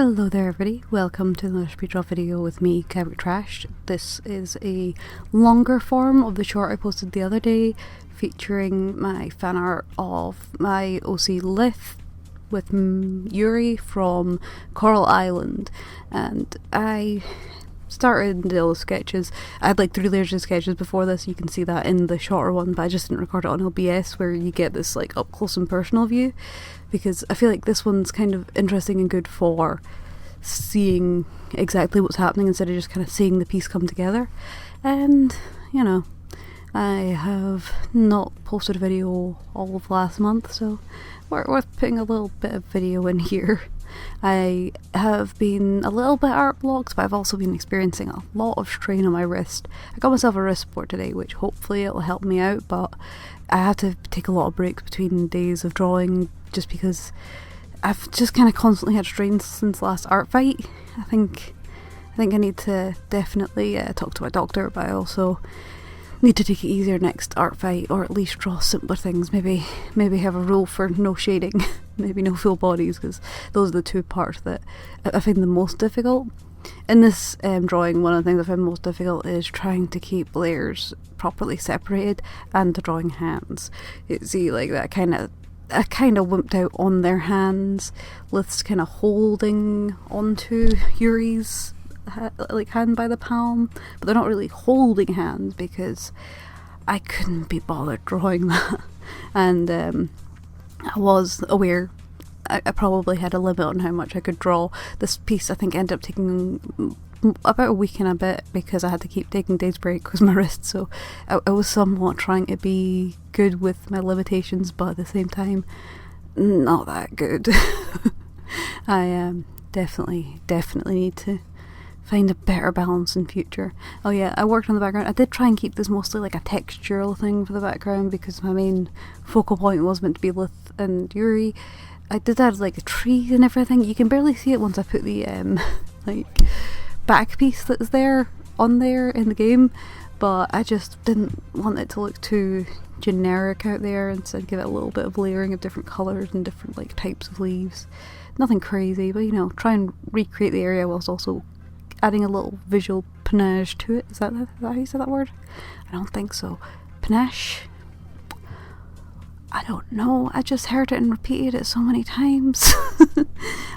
Hello there everybody, welcome to another speed draw video with me, Cabot Trash. This is a longer form of the short I posted the other day featuring my fan art of my OC Lith with Yuri from Coral Island, and I started the little sketches. I had like 3 layers of sketches before this, you can see that in the shorter one, but I just didn't record it on OBS where you get this like up close and personal view, because I feel like this one's kind of interesting and good for seeing exactly what's happening instead of just kind of seeing the piece come together. And you know, I have not posted a video all of last month, so worth putting a little bit of video in here. I have been a little bit art blocked, but I've also been experiencing a lot of strain on my wrist. I got myself a wrist support today, which hopefully it'll help me out, but I have to take a lot of breaks between days of drawing just because I've just kind of constantly had strains since last art fight. I think I need to definitely talk to my doctor, but I also need to take it easier next art fight, or at least draw simpler things. Maybe have a rule for no shading, maybe no full bodies, because those are the 2 parts that I find the most difficult. In this drawing, one of the things I find most difficult is trying to keep layers properly separated and the drawing hands. You see, like that I kind of wimped out on their hands. Lith's kind of holding onto Yuri's like hand by the palm, but they're not really holding hands because I couldn't be bothered drawing that. And I was aware I probably had a limit on how much I could draw. This piece I think ended up taking about a week and a bit because I had to keep taking days break with my wrist, so I was somewhat trying to be good with my limitations, but at the same time not that good. I definitely need to find a better balance in future. Oh yeah, I worked on the background. I did try and keep this mostly like a textural thing for the background because my main focal point was meant to be Lith and Yuri. I did add like a tree and everything. You can barely see it once I put the like back piece that's there on there in the game, but I just didn't want it to look too generic out there, instead give it a little bit of layering of different colours and different like types of leaves. Nothing crazy, but you know, try and recreate the area whilst also adding a little visual panache to it. Is that how you say that word? I don't think so. Panache? I don't know, I just heard it and repeated it so many times.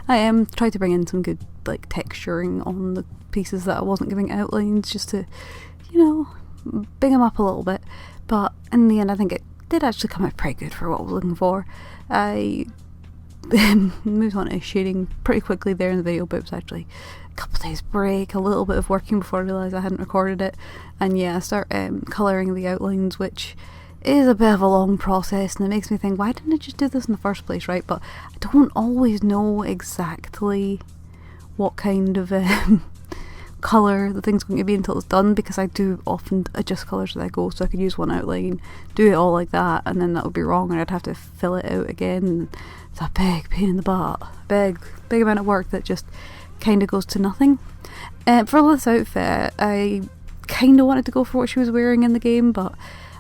I tried to bring in some good like texturing on the pieces that I wasn't giving outlines, just to, you know, big them up a little bit, but in the end I think it did actually come out pretty good for what I was looking for. I moved on to shading pretty quickly there in the video, but it was actually a couple of days break, a little bit of working before I realised I hadn't recorded it. And yeah, I start colouring the outlines, which is a bit of a long process, and it makes me think, why didn't I just do this in the first place, right? But I don't always know exactly what kind of colour the thing's going to be until it's done, because I do often adjust colours as I go, so I could use one outline, do it all like that, and then that would be wrong and I'd have to fill it out again. It's a big pain in the butt, big amount of work that just kind of goes to nothing. For this outfit, I kind of wanted to go for what she was wearing in the game, but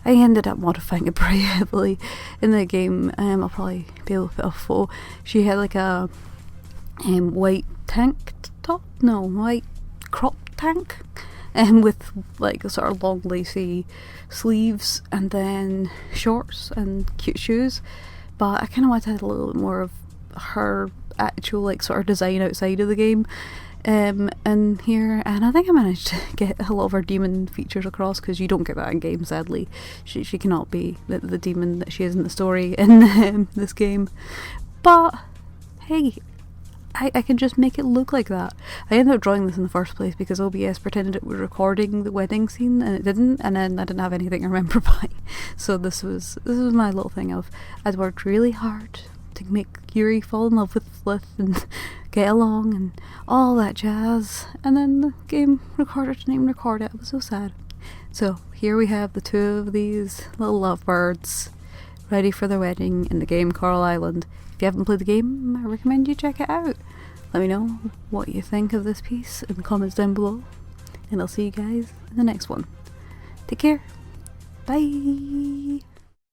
I ended up modifying it pretty heavily in the game. I'll probably be able to put a photo. She had like a white tank top? No, white crop tank, with like a sort of long lacy sleeves, and then shorts and cute shoes. But I kind of wanted to have a little bit more of her actual like sort of design outside of the game in here, and I think I managed to get a lot of her demon features across, because you don't get that in game, sadly. She cannot be the demon that she is in the story in this game, but hey, I can just make it look like that. I ended up drawing this in the first place because OBS pretended it was recording the wedding scene and it didn't, and then I didn't have anything to remember by. So this was my little thing of, I'd worked really hard to make Yuri fall in love with Lith and get along and all that jazz, and then the game recorder didn't even record it. I was so sad. So here we have the 2 of these little lovebirds ready for their wedding in the game Coral Island. If you haven't played the game, I recommend you check it out. Let me know what you think of this piece in the comments down below, and I'll see you guys in the next one. Take care. Bye.